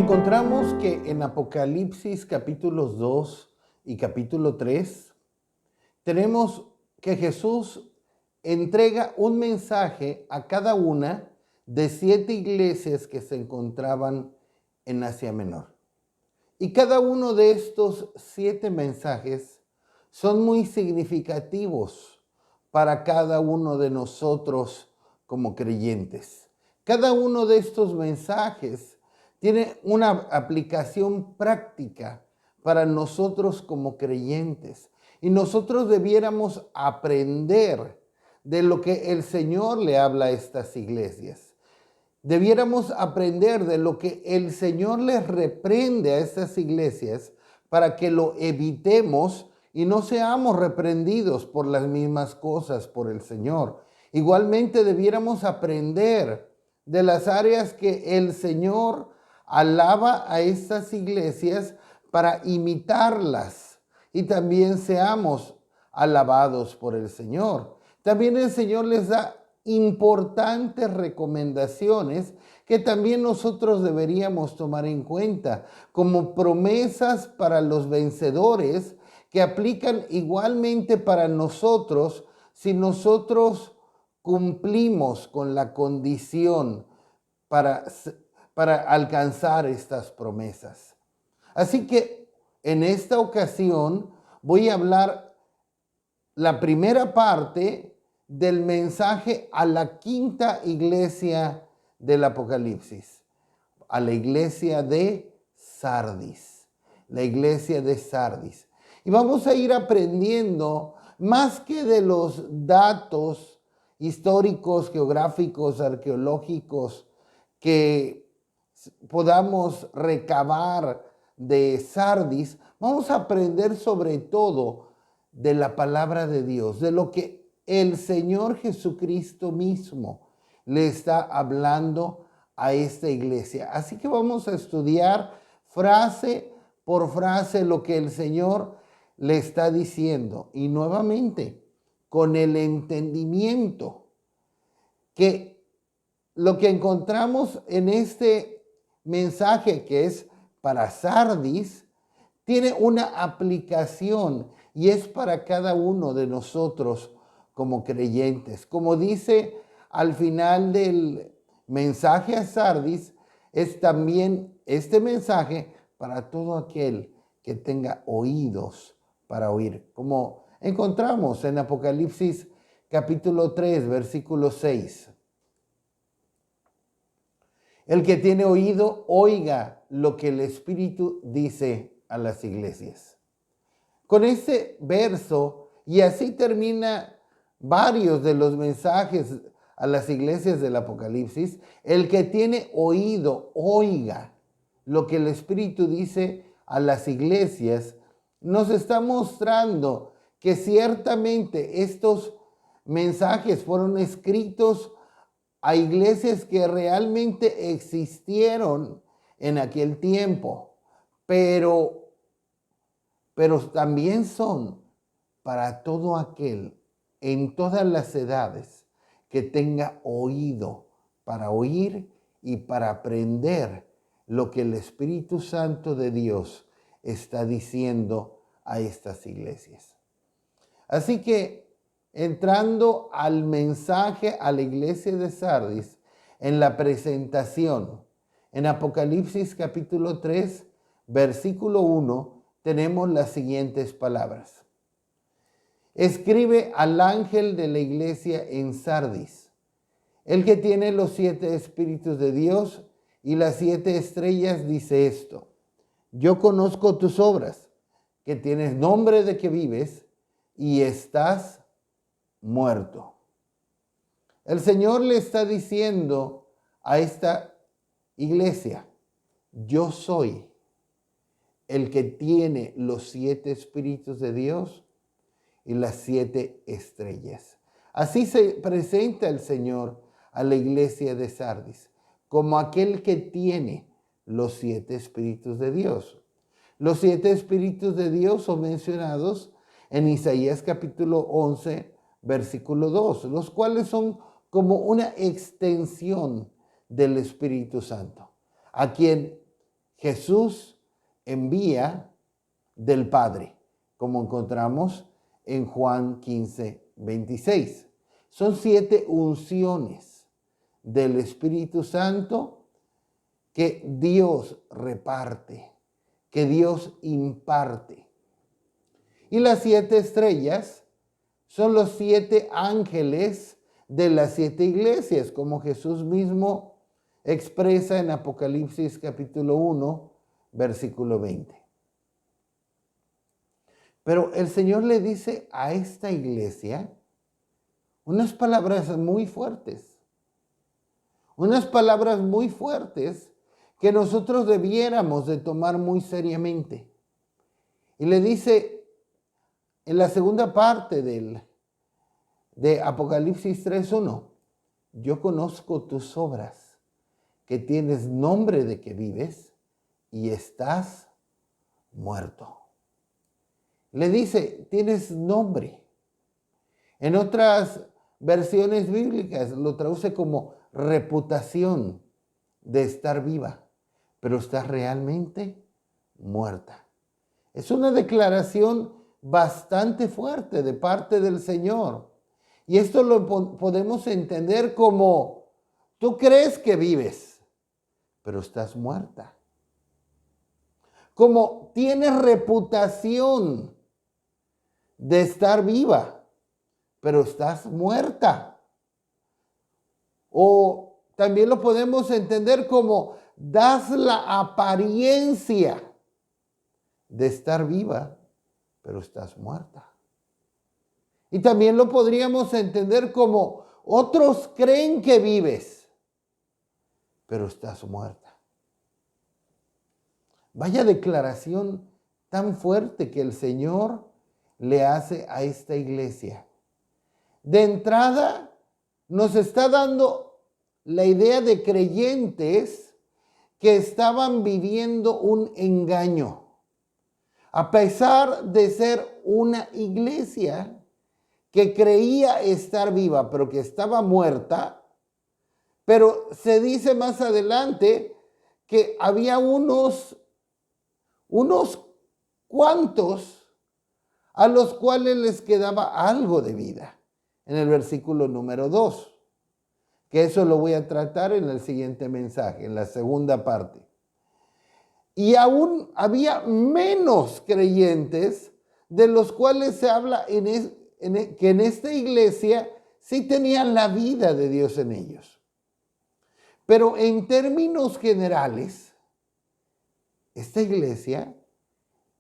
Encontramos que en Apocalipsis capítulos 2 y capítulo 3 tenemos que Jesús entrega un mensaje a cada una de 7 iglesias que se encontraban en Asia Menor. Y cada uno de estos 7 mensajes son muy significativos para cada uno de nosotros como creyentes. Cada uno de estos mensajes tiene una aplicación práctica para nosotros como creyentes. Y nosotros debiéramos aprender de lo que el Señor le habla a estas iglesias. Debiéramos aprender de lo que el Señor les reprende a estas iglesias para que lo evitemos y no seamos reprendidos por las mismas cosas por el Señor. Igualmente debiéramos aprender de las áreas que el Señor alaba a estas iglesias para imitarlas y también seamos alabados por el Señor. También el Señor les da importantes recomendaciones que también nosotros deberíamos tomar en cuenta como promesas para los vencedores que aplican igualmente para nosotros si nosotros cumplimos con la condición para alcanzar estas promesas. Así que en esta ocasión voy a hablar la primera parte del mensaje a la 5ª iglesia del Apocalipsis, a la iglesia de Sardis, la iglesia de Sardis. Y vamos a ir aprendiendo más que de los datos históricos, geográficos, arqueológicos que podamos recabar de Sardis, vamos a aprender sobre todo de la palabra de Dios, de lo que el Señor Jesucristo mismo le está hablando a esta iglesia. Así que vamos a estudiar frase por frase lo que el Señor le está diciendo. Y nuevamente, con el entendimiento que lo que encontramos en este mensaje que es para Sardis, tiene una aplicación y es para cada uno de nosotros como creyentes. Como dice al final del mensaje a Sardis, es también este mensaje para todo aquel que tenga oídos para oír. Como encontramos en Apocalipsis capítulo 3, versículo 6. El que tiene oído, oiga lo que el Espíritu dice a las iglesias. Con ese verso, y así termina varios de los mensajes a las iglesias del Apocalipsis, el que tiene oído, oiga lo que el Espíritu dice a las iglesias, nos está mostrando que ciertamente estos mensajes fueron escritos a iglesias que realmente existieron en aquel tiempo, pero también son para todo aquel en todas las edades que tenga oído para oír y para aprender lo que el Espíritu Santo de Dios está diciendo a estas iglesias. Así que entrando al mensaje a la iglesia de Sardis, en la presentación, en Apocalipsis capítulo 3, versículo 1, tenemos las siguientes palabras. Escribe al ángel de la iglesia en Sardis, el que tiene los 7 espíritus de Dios y las 7 estrellas, dice esto: yo conozco tus obras, que tienes nombre de que vives y estás muerto. El Señor le está diciendo a esta iglesia: yo soy el que tiene los 7 espíritus de Dios y las 7 estrellas. Así se presenta el Señor a la iglesia de Sardis, como aquel que tiene los 7 espíritus de Dios. Los 7 espíritus de Dios son mencionados en Isaías capítulo 11, versículo 2, los cuales son como una extensión del Espíritu Santo, a quien Jesús envía del Padre, como encontramos en Juan 15:26. Son 7 unciones del Espíritu Santo que Dios reparte, que Dios imparte. Y las 7 estrellas son los 7 ángeles de las 7 iglesias, como Jesús mismo expresa en Apocalipsis capítulo 1, versículo 20. Pero el Señor le dice a esta iglesia unas palabras muy fuertes. Unas palabras muy fuertes que nosotros debiéramos de tomar muy seriamente. Y le dice en la segunda parte de Apocalipsis 3:1, yo conozco tus obras, que tienes nombre de que vives y estás muerto. Le dice, tienes nombre. En otras versiones bíblicas lo traduce como reputación de estar viva, pero estás realmente muerta. Es una declaración bastante fuerte de parte del Señor. Y esto lo podemos entender como, tú crees que vives, pero estás muerta. Como tienes reputación de estar viva, pero estás muerta. O también lo podemos entender como das la apariencia de estar viva, pero estás muerta. Y también lo podríamos entender como otros creen que vives, pero estás muerta. Vaya declaración tan fuerte que el Señor le hace a esta iglesia. De entrada, nos está dando la idea de creyentes que estaban viviendo un engaño. A pesar de ser una iglesia que creía estar viva, pero que estaba muerta, pero se dice más adelante que había unos cuantos a los cuales les quedaba algo de vida, en el versículo número 2, que eso lo voy a tratar en el siguiente mensaje, en la segunda parte. Y aún había menos creyentes de los cuales se habla que en esta iglesia sí tenían la vida de Dios en ellos. Pero en términos generales, esta iglesia,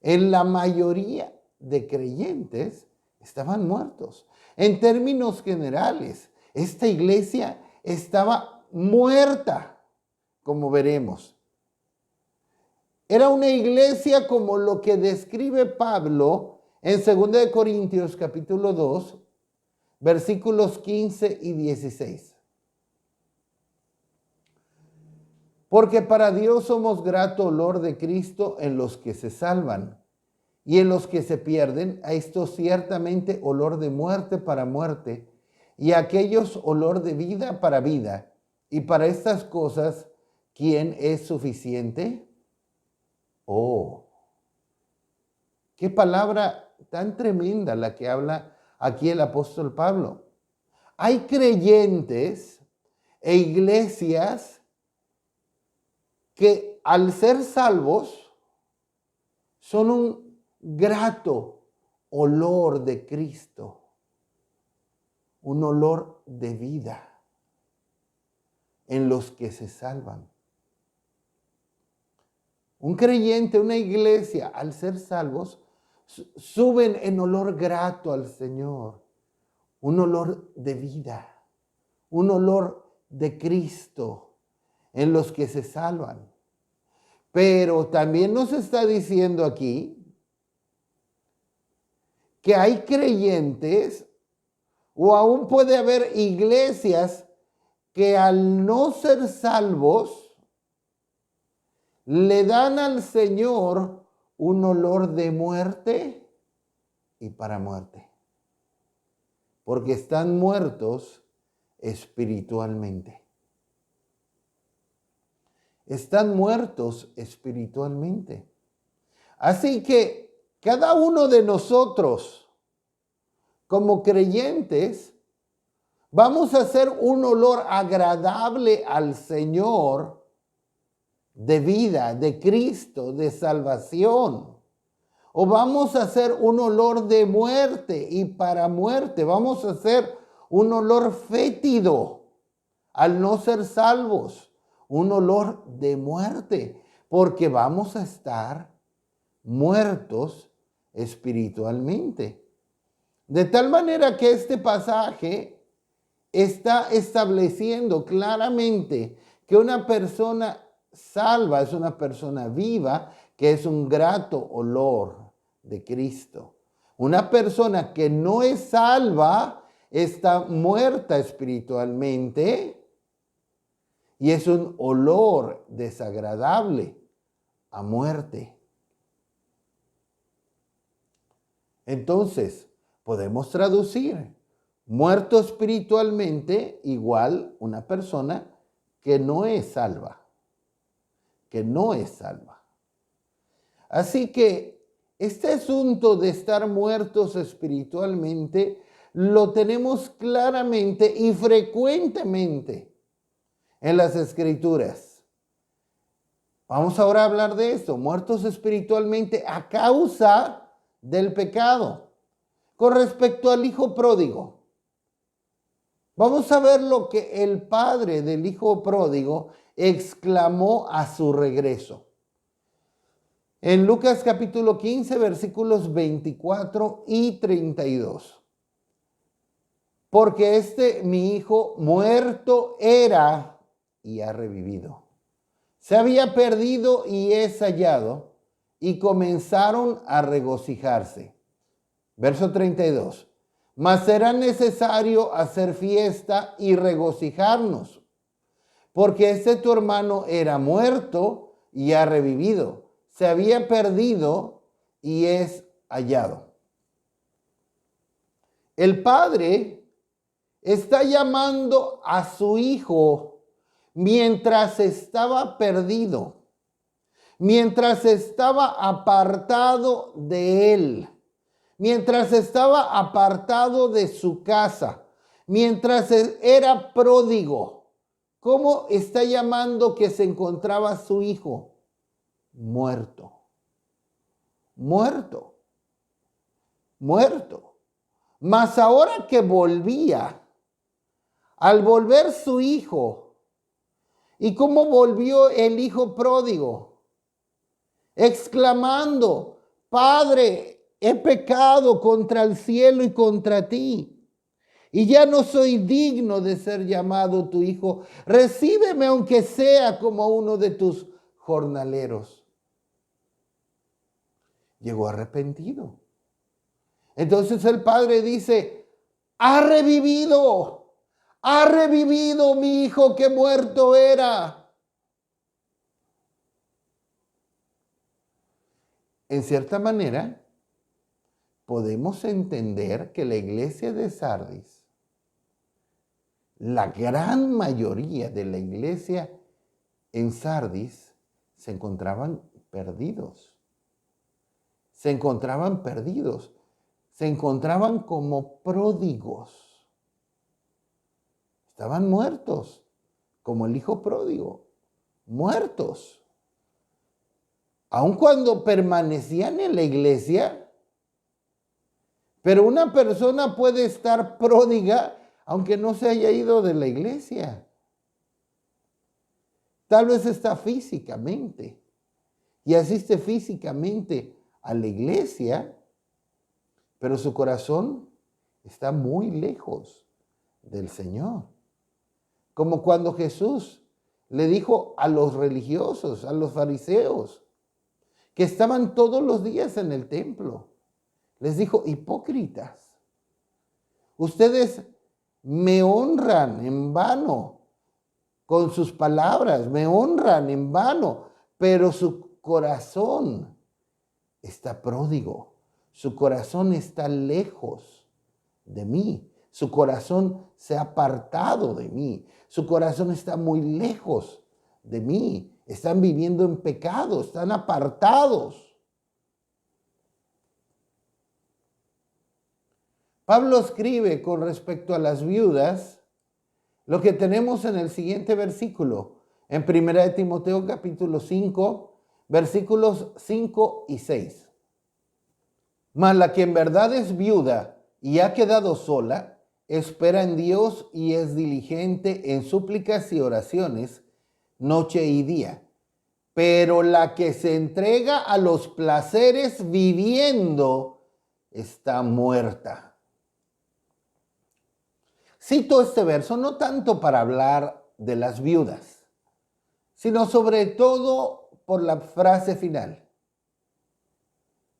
en la mayoría de creyentes, estaban muertos. En términos generales, esta iglesia estaba muerta, como veremos. Era una iglesia como lo que describe Pablo en 2 Corintios capítulo 2, versículos 15 y 16. Porque para Dios somos grato olor de Cristo en los que se salvan, y en los que se pierden, a estos ciertamente olor de muerte para muerte, y a aquellos olor de vida para vida. Y para estas cosas, ¿quién es suficiente? Oh, qué palabra tan tremenda la que habla aquí el apóstol Pablo. Hay creyentes e iglesias que al ser salvos son un grato olor de Cristo, un olor de vida en los que se salvan. Un creyente, una iglesia, al ser salvos, suben en olor grato al Señor, un olor de vida, un olor de Cristo en los que se salvan. Pero también nos está diciendo aquí que hay creyentes o aún puede haber iglesias que al no ser salvos le dan al Señor un olor de muerte y para muerte, porque están muertos espiritualmente. están muertos espiritualmente. Así que cada uno de nosotros, como creyentes, vamos a hacer un olor agradable al Señor de vida, de Cristo, de salvación. O vamos a hacer un olor de muerte y para muerte. Vamos a hacer un olor fétido al no ser salvos. Un olor de muerte. Porque vamos a estar muertos espiritualmente. De tal manera que este pasaje está estableciendo claramente que una persona salva es una persona viva, que es un grato olor de Cristo. Una persona que no es salva está muerta espiritualmente y es un olor desagradable a muerte. Entonces, podemos traducir muerto espiritualmente igual una persona que no es salva. Que no es salva. Así que este asunto de estar muertos espiritualmente lo tenemos claramente y frecuentemente en las Escrituras. Vamos ahora a hablar de esto, muertos espiritualmente a causa del pecado. Con respecto al hijo pródigo, vamos a ver lo que el padre del hijo pródigo exclamó a su regreso. En Lucas capítulo 15, versículos 24 y 32. Porque mi hijo muerto era y ha revivido. Se había perdido y es hallado, y comenzaron a regocijarse. Verso 32. Mas será necesario hacer fiesta y regocijarnos, porque tu hermano era muerto y ha revivido. Se había perdido y es hallado. El padre está llamando a su hijo mientras estaba perdido, mientras estaba apartado de él, mientras estaba apartado de su casa, mientras era pródigo. ¿Cómo está llamando que se encontraba su hijo? Muerto, muerto, muerto. Mas ahora que volvía, al volver su hijo, ¿y cómo volvió el hijo pródigo? Exclamando, Padre, he pecado contra el cielo y contra ti, y ya no soy digno de ser llamado tu hijo. Recíbeme aunque sea como uno de tus jornaleros. Llegó arrepentido. Entonces el padre dice, ha revivido mi hijo que muerto era. En cierta manera, podemos entender que la iglesia de Sardis, la gran mayoría de la iglesia en Sardis, se encontraban perdidos. Se encontraban perdidos. Se encontraban como pródigos. Estaban muertos, como el hijo pródigo, muertos. Aun cuando permanecían en la iglesia, pero una persona puede estar pródiga aunque no se haya ido de la iglesia. Tal vez está físicamente y asiste físicamente a la iglesia, pero su corazón está muy lejos del Señor. Como cuando Jesús le dijo a los religiosos, a los fariseos, que estaban todos los días en el templo. Les dijo, hipócritas, ustedes me honran en vano con sus palabras, me honran en vano, pero su corazón está pródigo, su corazón está lejos de mí, su corazón se ha apartado de mí, su corazón está muy lejos de mí están viviendo en pecado, están apartados. Pablo escribe con respecto a las viudas lo que tenemos en el siguiente versículo, en 1 Timoteo capítulo 5, versículos 5 y 6. Mas la que en verdad es viuda y ha quedado sola, espera en Dios y es diligente en súplicas y oraciones, noche y día. Pero la que se entrega a los placeres viviendo está muerta. Cito este verso no tanto para hablar de las viudas, sino sobre todo por la frase final.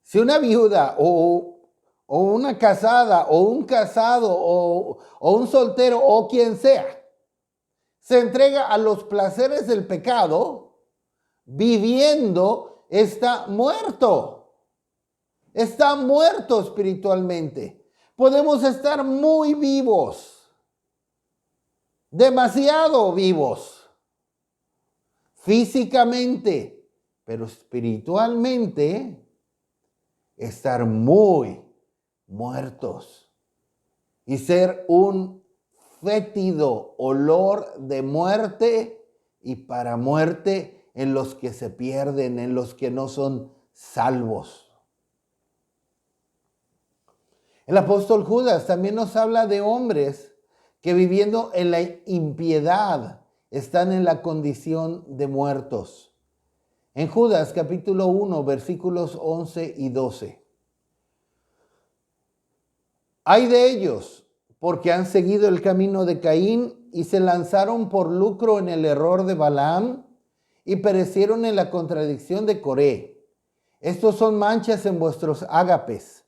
Si una viuda o una casada o un casado o un soltero o quien sea se entrega a los placeres del pecado, viviendo, está muerto. Está muerto espiritualmente. Podemos estar muy vivos, demasiado vivos, físicamente, pero espiritualmente estar muy muertos y ser un fétido olor de muerte y para muerte en los que se pierden, en los que no son salvos. El apóstol Judas también nos habla de hombres que viviendo en la impiedad están en la condición de muertos. En Judas capítulo 1, versículos 11 y 12. Ay de ellos, porque han seguido el camino de Caín y se lanzaron por lucro en el error de Balaam y perecieron en la contradicción de Coré. Estos son manchas en vuestros ágapes,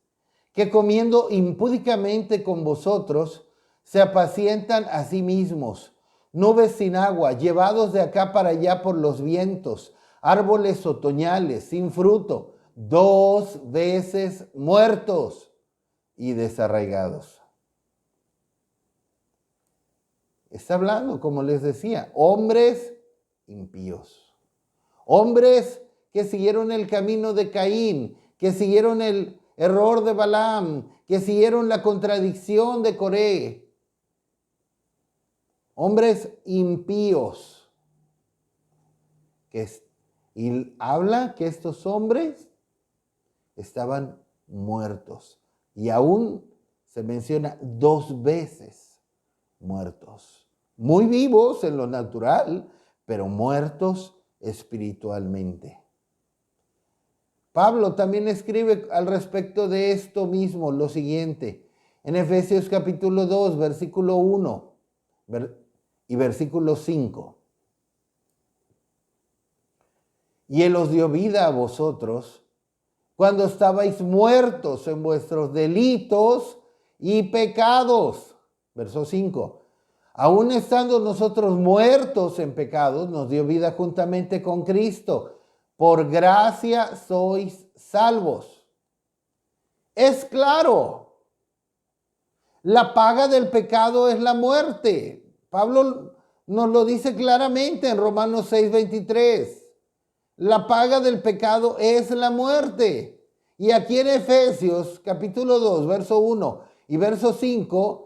que comiendo impúdicamente con vosotros, se apacientan a sí mismos, nubes sin agua, llevados de acá para allá por los vientos, árboles otoñales sin fruto, 2 veces muertos y desarraigados. Está hablando, como les decía, hombres impíos. Hombres que siguieron el camino de Caín, que siguieron el error de Balaam, que siguieron la contradicción de Coré. Hombres impíos. Y habla que estos hombres estaban muertos. Y aún se menciona 2 veces muertos. Muy vivos en lo natural, pero muertos espiritualmente. Pablo también escribe al respecto de esto mismo lo siguiente. En Efesios capítulo 2, versículo 1 y versículo 5. Y Él os dio vida a vosotros cuando estabais muertos en vuestros delitos y pecados. Verso 5. Aún estando nosotros muertos en pecados, nos dio vida juntamente con Cristo. Por gracia sois salvos. Es claro, la paga del pecado es la muerte. Pablo nos lo dice claramente en Romanos 6:23. La paga del pecado es la muerte. Y aquí en Efesios capítulo 2, verso 1 y verso 5,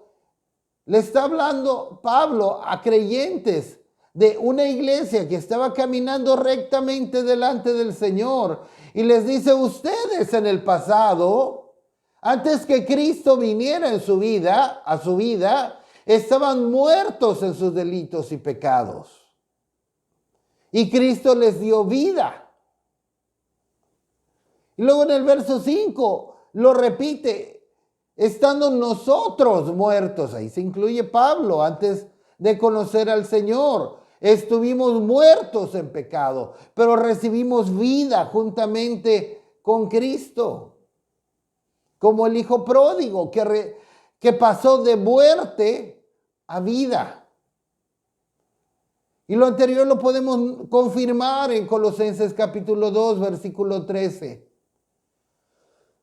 le está hablando Pablo a creyentes de una iglesia que estaba caminando rectamente delante del Señor. Y les dice, ustedes en el pasado, antes que Cristo viniera a su vida, estaban muertos en sus delitos y pecados. Y Cristo les dio vida. Y luego en el verso 5 lo repite, estando nosotros muertos, ahí se incluye Pablo, antes de conocer al Señor, estuvimos muertos en pecado, pero recibimos vida juntamente con Cristo. Como el hijo pródigo que pasó de muerte a vida. Y lo anterior lo podemos confirmar en Colosenses capítulo 2, versículo 13.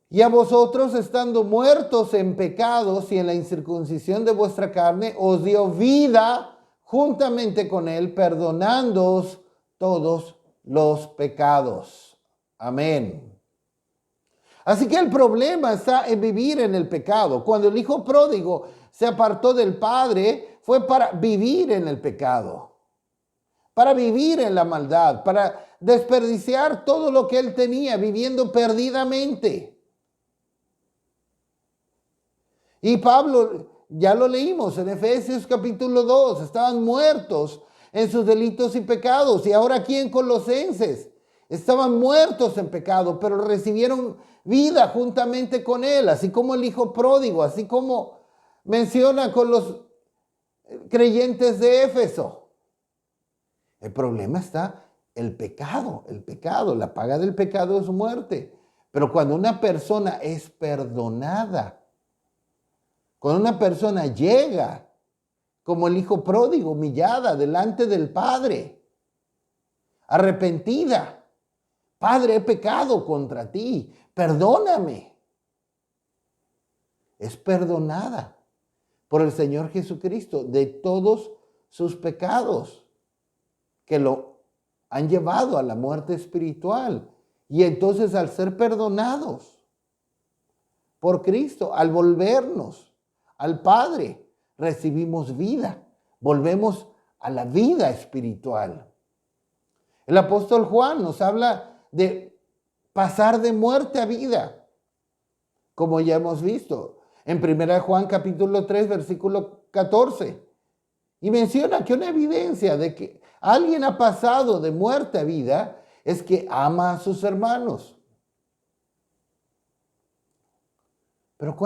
Y a vosotros, estando muertos en pecados y en la incircuncisión de vuestra carne, os dio vida juntamente con Él, perdonándoos todos los pecados. Amén. Así que el problema está en vivir en el pecado. Cuando el hijo pródigo se apartó del padre, fue para vivir en el pecado, para vivir en la maldad, para desperdiciar todo lo que él tenía, viviendo perdidamente. Y Pablo, ya lo leímos en Efesios capítulo 2, estaban muertos en sus delitos y pecados. Y ahora aquí en Colosenses, estaban muertos en pecado, pero recibieron vida juntamente con él, así como el hijo pródigo, así como menciona con los creyentes de Éfeso. El problema está el pecado, la paga del pecado es muerte. Pero cuando una persona es perdonada, cuando una persona llega como el hijo pródigo, humillada delante del Padre, arrepentida, Padre, he pecado contra ti, perdóname. Es perdonada por el Señor Jesucristo de todos sus pecados que lo han llevado a la muerte espiritual. Y entonces al ser perdonados por Cristo, al volvernos al Padre, recibimos vida, volvemos a la vida espiritual. El apóstol Juan nos habla de pasar de muerte a vida, como ya hemos visto en 1 Juan capítulo 3, versículo 14. Y menciona que una evidencia de que alguien ha pasado de muerte a vida es que ama a sus hermanos. Pero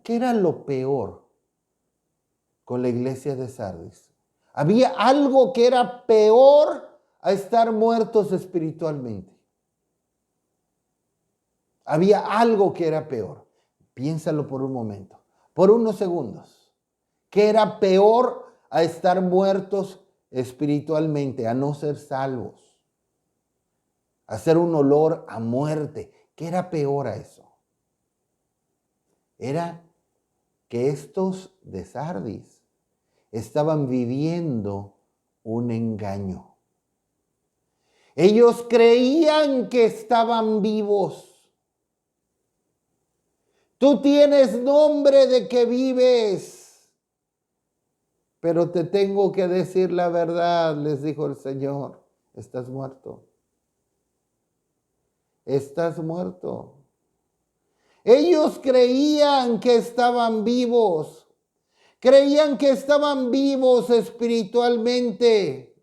¿qué era lo peor con la iglesia de Sardis? Había algo que era peor a estar muertos espiritualmente. Había algo que era peor. Piénsalo por un momento, por unos segundos. ¿Qué era peor a estar muertos espiritualmente, a no ser salvos? A ser un olor a muerte. ¿Qué era peor a eso? Era que estos de Sardis estaban viviendo un engaño. Ellos creían que estaban vivos. Tú tienes nombre de que vives, pero te tengo que decir la verdad, les dijo el Señor. Estás muerto. Estás muerto. Ellos creían que estaban vivos. Creían que estaban vivos espiritualmente.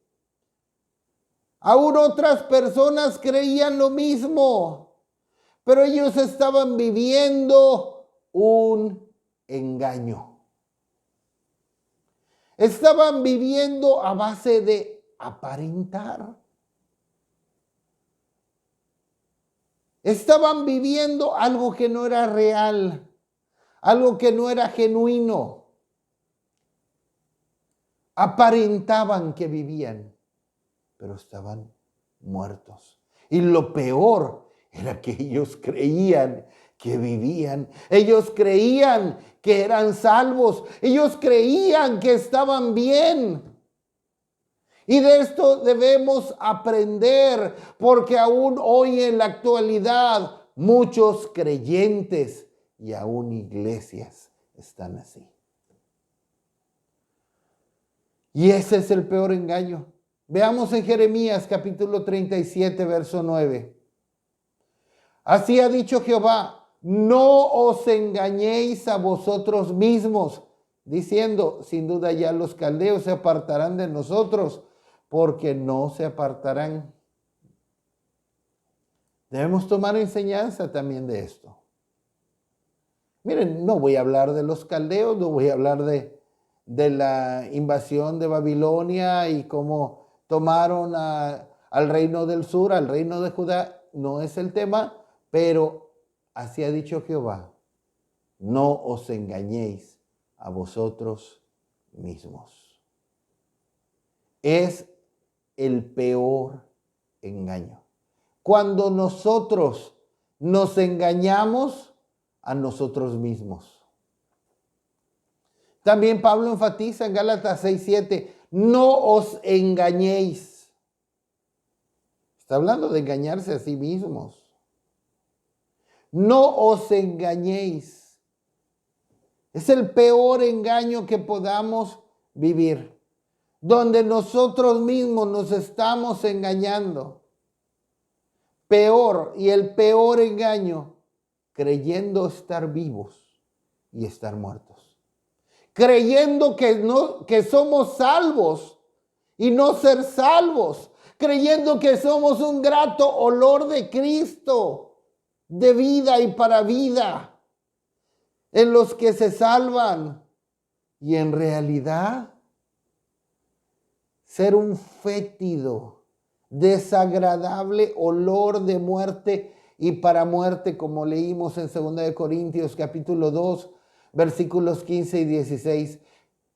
Aún otras personas creían lo mismo, pero ellos estaban viviendo un engaño. Estaban viviendo a base de aparentar. Estaban viviendo algo que no era real, algo que no era genuino. Aparentaban que vivían, pero estaban muertos. Y lo peor era que ellos creían que vivían. Ellos creían que eran salvos. Ellos creían que estaban bien. Y de esto debemos aprender, porque aún hoy en la actualidad muchos creyentes y aún iglesias están así. Y ese es el peor engaño. Veamos en Jeremías capítulo 37, verso 9. Así ha dicho Jehová, no os engañéis a vosotros mismos, diciendo, sin duda ya los caldeos se apartarán de nosotros, porque no se apartarán. Debemos tomar enseñanza también de esto. Miren, no voy a hablar de los caldeos, no voy a hablar de la invasión de Babilonia y cómo tomaron al reino del sur, al reino de Judá. No es el tema, pero así ha dicho Jehová, no os engañéis a vosotros mismos. Es el peor engaño. Cuando nosotros nos engañamos a nosotros mismos. También Pablo enfatiza en Gálatas 6:7, no os engañéis. Está hablando de engañarse a sí mismos. No os engañéis. Es el peor engaño que podamos vivir, donde nosotros mismos nos estamos engañando. Peor y el peor engaño, creyendo estar vivos y estar muertos. Creyendo que somos salvos y no ser salvos. Creyendo que somos un grato olor de Cristo, de vida y para vida, en los que se salvan, y en realidad ser un fétido, desagradable olor de muerte y para muerte, como leímos en 2 Corintios capítulo 2, versículos 15 y 16,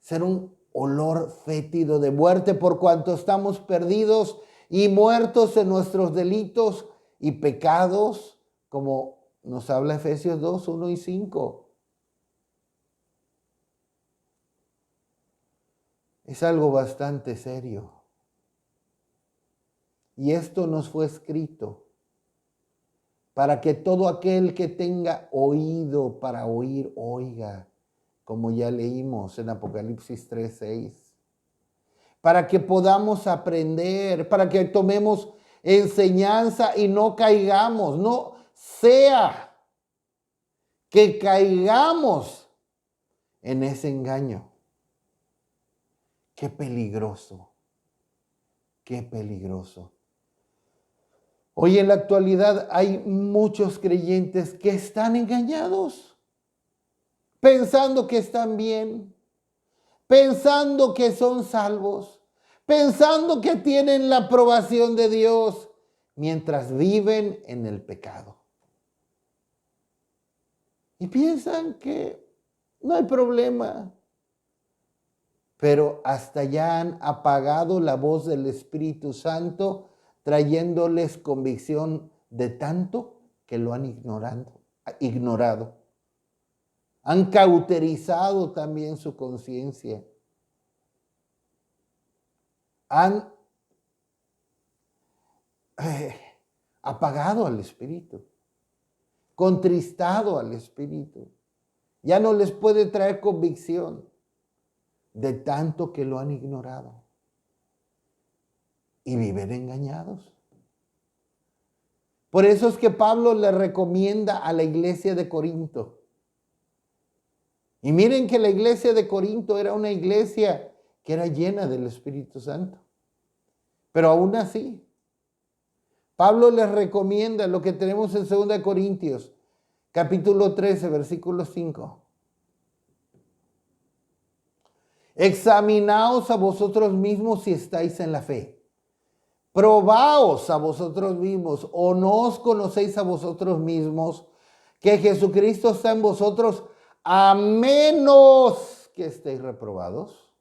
ser un olor fétido de muerte por cuanto estamos perdidos y muertos en nuestros delitos y pecados, como nos habla Efesios 2, 1 y 5. Es algo bastante serio. Y esto nos fue escrito para que todo aquel que tenga oído para oír, oiga, como ya leímos en Apocalipsis 3, 6. Para que podamos aprender, para que tomemos enseñanza y no caigamos, no sea que caigamos en ese engaño. Qué peligroso, qué peligroso. Hoy en la actualidad hay muchos creyentes que están engañados, pensando que están bien, pensando que son salvos, pensando que tienen la aprobación de Dios, mientras viven en el pecado. Y piensan que no hay problema. Pero hasta ya han apagado la voz del Espíritu Santo, trayéndoles convicción de tanto que lo han ignorado. Han cauterizado también su conciencia. Han apagado al Espíritu, contristado al Espíritu. Ya no les puede traer convicción de tanto que lo han ignorado y viven engañados. Por eso es que Pablo le recomienda a la iglesia de Corinto. Y miren que la iglesia de Corinto era una iglesia que era llena del Espíritu Santo. Pero aún así, Pablo les recomienda lo que tenemos en 2 Corintios, capítulo 13, versículo 5. Examinaos a vosotros mismos si estáis en la fe. Probaos a vosotros mismos, o no os conocéis a vosotros mismos que Jesucristo está en vosotros, a menos que estéis reprobados.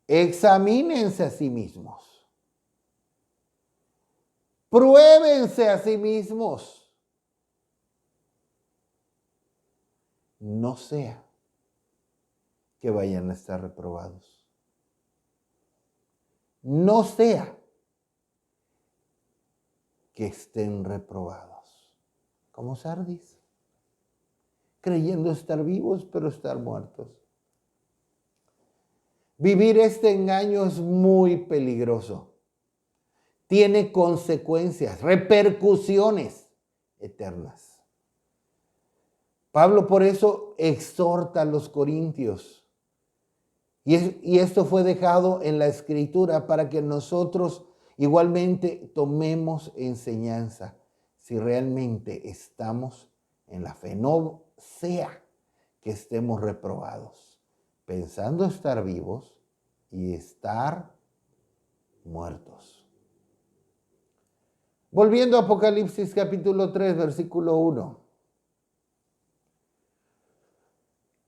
Examínense a sí mismos. Pruébense a sí mismos. No sea que vayan a estar reprobados. No sea que estén reprobados. Como Sardis, creyendo estar vivos, pero estar muertos. Vivir este engaño es muy peligroso. Tiene consecuencias, repercusiones eternas. Pablo por eso exhorta a los corintios. Y esto fue dejado en la Escritura para que nosotros igualmente tomemos enseñanza si realmente estamos en la fe. No sea que estemos reprobados, pensando estar vivos y estar muertos. Volviendo a Apocalipsis capítulo 3, versículo 1.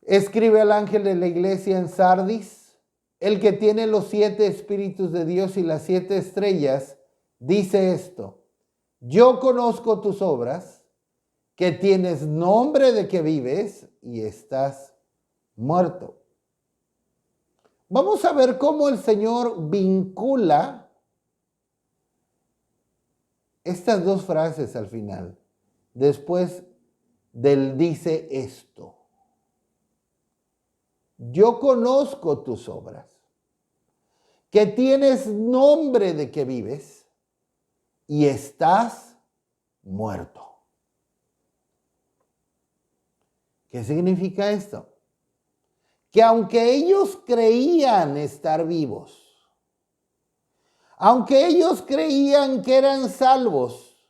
Escribe al ángel de la iglesia en Sardis, el que tiene los 7 espíritus de Dios y las 7 estrellas, dice esto: yo conozco tus obras, que tienes nombre de que vives y estás muerto. Vamos a ver cómo el Señor vincula estas dos frases al final, después del dice esto. Yo conozco tus obras, que tienes nombre de que vives y estás muerto. ¿Qué significa esto? Que aunque ellos creían estar vivos, aunque ellos creían que eran salvos,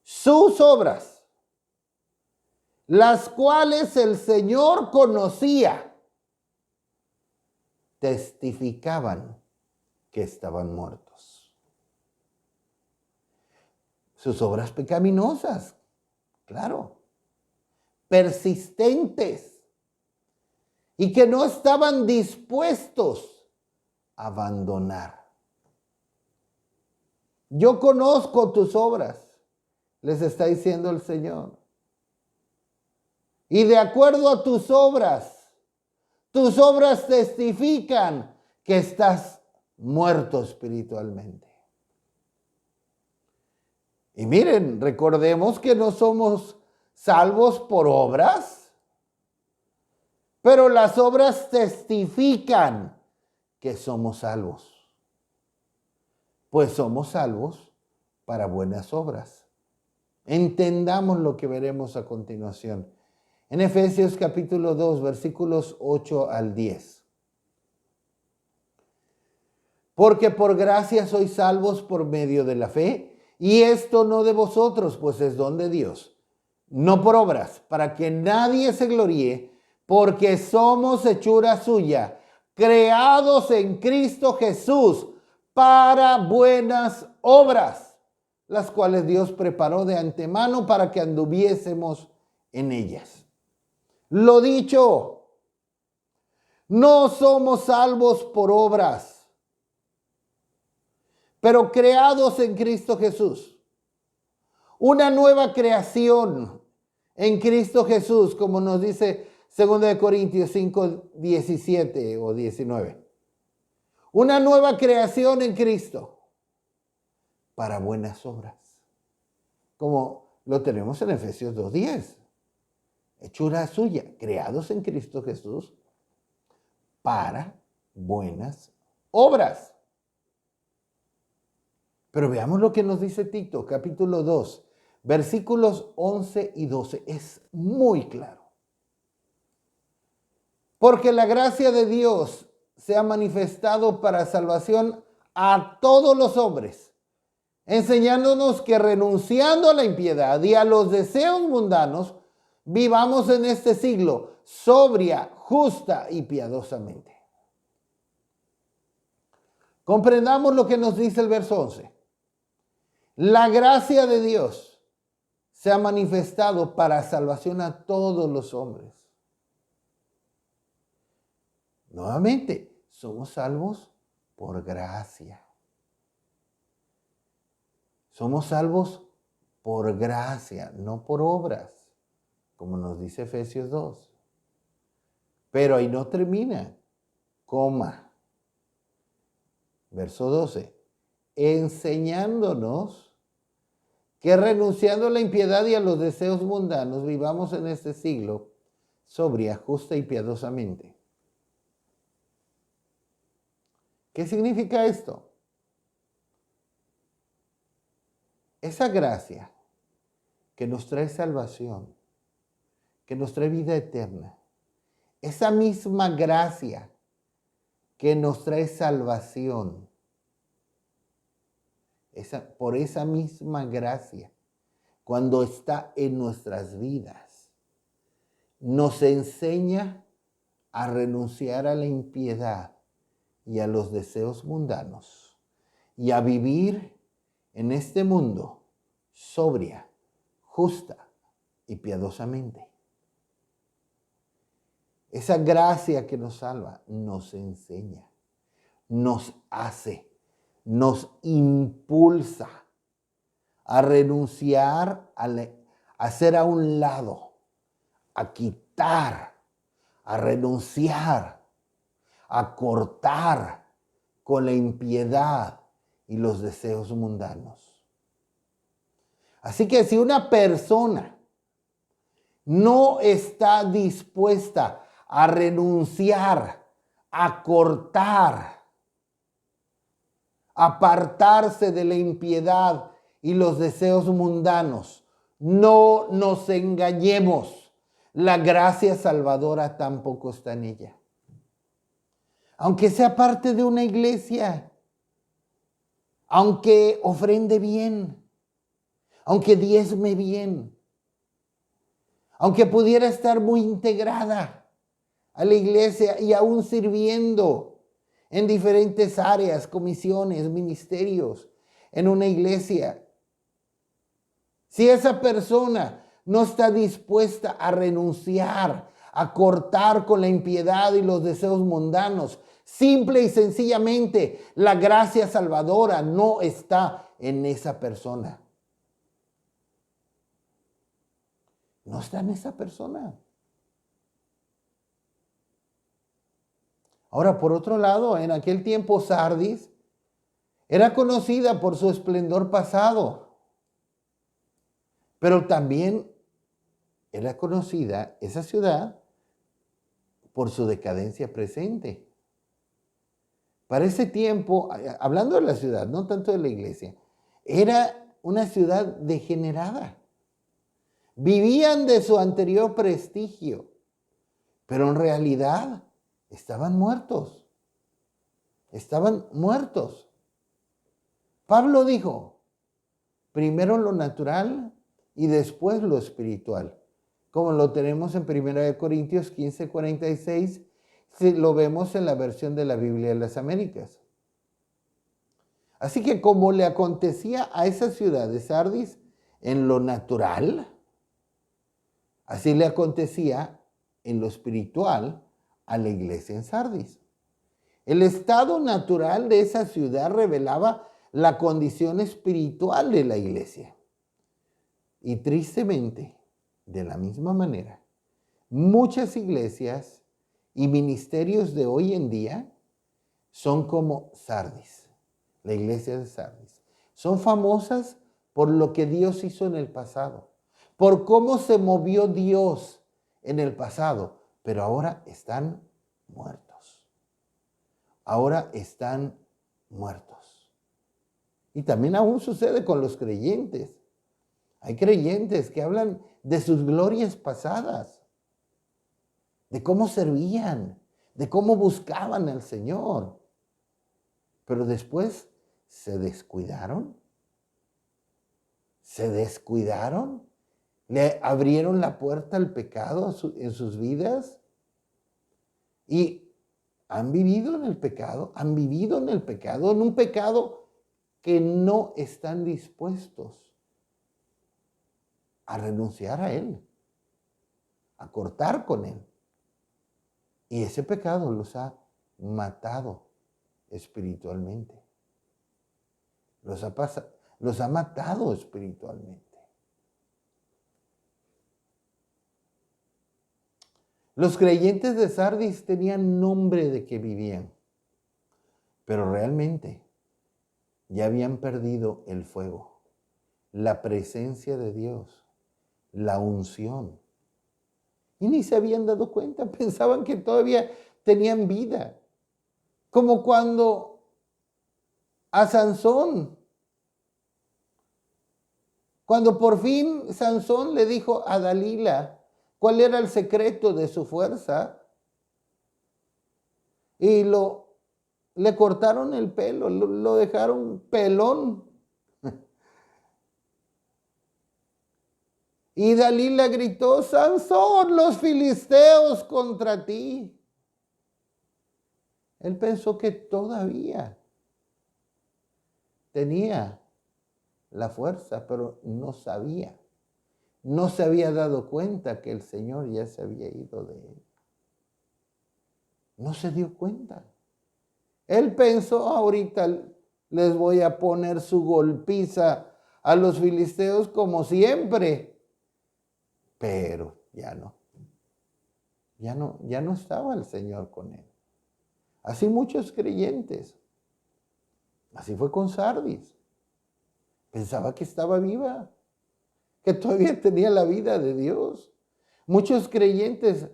sus obras, las cuales el Señor conocía, testificaban que estaban muertos. Sus obras pecaminosas, claro, persistentes, y que no estaban dispuestos a abandonar. Yo conozco tus obras, les está diciendo el Señor. Y de acuerdo a tus obras testifican que estás muerto espiritualmente. Y miren, recordemos que no somos salvos por obras, pero las obras testifican que somos salvos. Pues somos salvos para buenas obras. Entendamos lo que veremos a continuación. En Efesios capítulo 2, versículos 8 al 10. Porque por gracia sois salvos por medio de la fe, y esto no de vosotros, pues es don de Dios, no por obras, para que nadie se gloríe, porque somos hechura suya, creados en Cristo Jesús para buenas obras, las cuales Dios preparó de antemano para que anduviésemos en ellas. Lo dicho, no somos salvos por obras, pero creados en Cristo Jesús. Una nueva creación en Cristo Jesús, como nos dice 2 Corintios 5, 17 o 19. Una nueva creación en Cristo para buenas obras, como lo tenemos en Efesios 2:10. Hechura suya, creados en Cristo Jesús para buenas obras. Pero veamos lo que nos dice Tito, capítulo 2, versículos 11 y 12. Es muy claro. Porque la gracia de Dios se ha manifestado para salvación a todos los hombres, enseñándonos que renunciando a la impiedad y a los deseos mundanos, vivamos en este siglo sobria, justa y piadosamente. Comprendamos lo que nos dice el verso 11. La gracia de Dios se ha manifestado para salvación a todos los hombres. Nuevamente, somos salvos por gracia. Somos salvos por gracia, no por obras, como nos dice Efesios 2. Pero ahí no termina, coma. Verso 12. Enseñándonos que renunciando a la impiedad y a los deseos mundanos, vivamos en este siglo sobria, justa y piadosamente. ¿Qué significa esto? Esa gracia que nos trae salvación, que nos trae vida eterna, esa misma gracia que nos trae salvación, por esa misma gracia, cuando está en nuestras vidas, nos enseña a renunciar a la impiedad y a los deseos mundanos y a vivir en este mundo sobria, justa y piadosamente. Esa gracia que nos salva nos enseña, nos hace, nos impulsa a renunciar, a hacer a un lado, a quitar, a renunciar a cortar con la impiedad y los deseos mundanos. Así que si una persona no está dispuesta a renunciar, a cortar, apartarse de la impiedad y los deseos mundanos, no nos engañemos, la gracia salvadora tampoco está en ella. Aunque sea parte de una iglesia, aunque ofrende bien, aunque diezme bien, aunque pudiera estar muy integrada a la iglesia y aún sirviendo en diferentes áreas, comisiones, ministerios, en una iglesia. Si esa persona no está dispuesta a renunciar, a cortar con la impiedad y los deseos mundanos, simple y sencillamente la gracia salvadora no está en esa persona. No está en esa persona. Ahora, por otro lado, en aquel tiempo Sardis era conocida por su esplendor pasado, pero también era conocida esa ciudad por su decadencia presente. Para ese tiempo, hablando de la ciudad, no tanto de la iglesia, era una ciudad degenerada. Vivían de su anterior prestigio, pero en realidad estaban muertos. Estaban muertos. Pablo dijo, primero lo natural y después lo espiritual. Como lo tenemos en 1 Corintios 15:46, lo vemos en la versión de la Biblia de las Américas. Así que como le acontecía a esa ciudad de Sardis en lo natural, así le acontecía en lo espiritual a la iglesia en Sardis. El estado natural de esa ciudad revelaba la condición espiritual de la iglesia. Y tristemente, de la misma manera, muchas iglesias y ministerios de hoy en día son como Sardis, la iglesia de Sardis. Son famosas por lo que Dios hizo en el pasado, por cómo se movió Dios en el pasado, pero ahora están muertos. Ahora están muertos. Y también aún sucede con los creyentes. Hay creyentes que hablan de sus glorias pasadas, de cómo servían, de cómo buscaban al Señor. Pero después se descuidaron. Se descuidaron. Le abrieron la puerta al pecado en sus vidas. Y han vivido en el pecado, en un pecado que no están dispuestos a renunciar a él, a cortar con él. Y ese pecado los ha matado espiritualmente. Los ha matado espiritualmente. Los creyentes de Sardis tenían nombre de que vivían, pero realmente ya habían perdido el fuego, la presencia de Dios, la unción. Y ni se habían dado cuenta, pensaban que todavía tenían vida. Como cuando a Sansón, cuando por fin Sansón le dijo a Dalila cuál era el secreto de su fuerza, y le cortaron el pelo, lo dejaron pelón. Y Dalila gritó, Sansón, los filisteos contra ti. Él pensó que todavía tenía la fuerza, pero no sabía. No se había dado cuenta que el Señor ya se había ido de él. No se dio cuenta. Él pensó, ahorita les voy a poner su golpiza a los filisteos como siempre. Pero ya no. Ya no estaba el Señor con él. Así muchos creyentes. Así fue con Sardis. Pensaba que estaba viva, que todavía tenía la vida de Dios. Muchos creyentes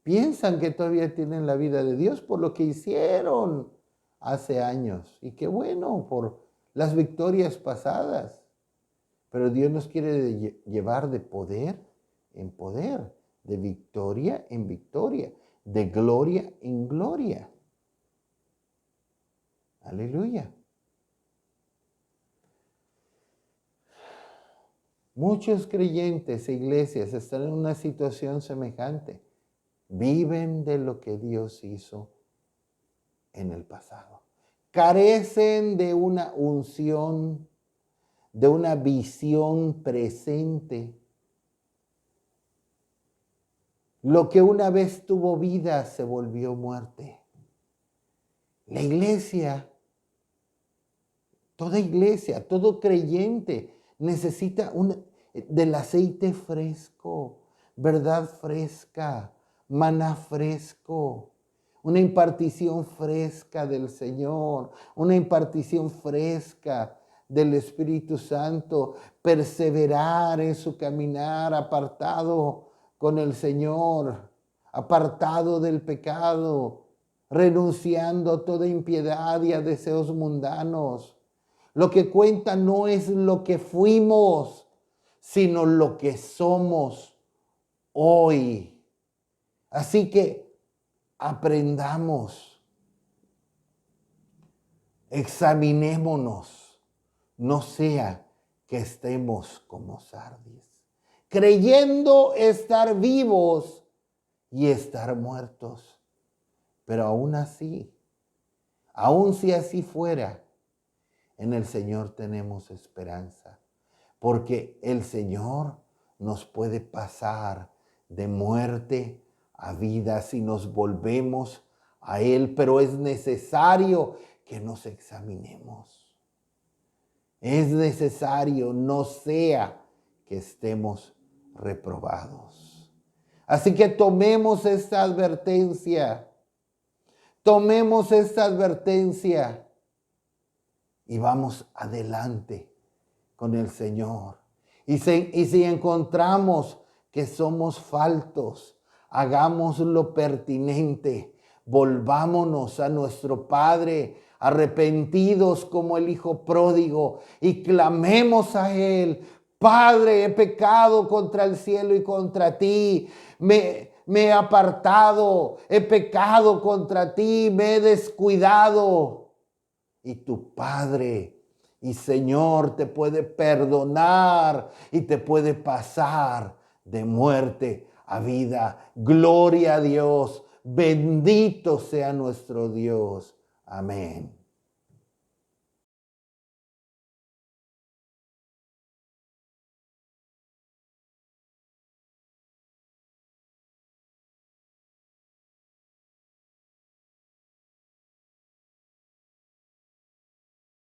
piensan que todavía tienen la vida de Dios por lo que hicieron hace años. Y qué bueno, por las victorias pasadas. Pero Dios nos quiere llevar de poder en poder, de victoria en victoria, de gloria en gloria. Aleluya. Muchos creyentes e iglesias están en una situación semejante. Viven de lo que Dios hizo en el pasado. Carecen de una unción, de una visión presente. Lo que una vez tuvo vida se volvió muerte. La iglesia, toda iglesia, todo creyente necesita del aceite fresco, verdad fresca, maná fresco, una impartición fresca del Señor, una impartición fresca del Espíritu Santo, perseverar en su caminar apartado con el Señor, apartado del pecado, renunciando a toda impiedad y a deseos mundanos. Lo que cuenta no es lo que fuimos, sino lo que somos hoy. Así que aprendamos, examinémonos, no sea que estemos como Sardis, creyendo estar vivos y estar muertos. Pero aún así, aun si así fuera, en el Señor tenemos esperanza, porque el Señor nos puede pasar de muerte a vida si nos volvemos a Él, pero es necesario que nos examinemos. Es necesario, no sea que estemos reprobados. Así que tomemos esta advertencia. Tomemos esta advertencia y vamos adelante con el Señor. Y si encontramos que somos faltos, hagamos lo pertinente. Volvámonos a nuestro Padre, arrepentidos como el Hijo pródigo, y clamemos a Él: Padre, he pecado contra el cielo y contra ti. Me he apartado, he pecado contra ti, me he descuidado. Y tu Padre y Señor te puede perdonar y te puede pasar de muerte a vida. Gloria a Dios. Bendito sea nuestro Dios. Amén.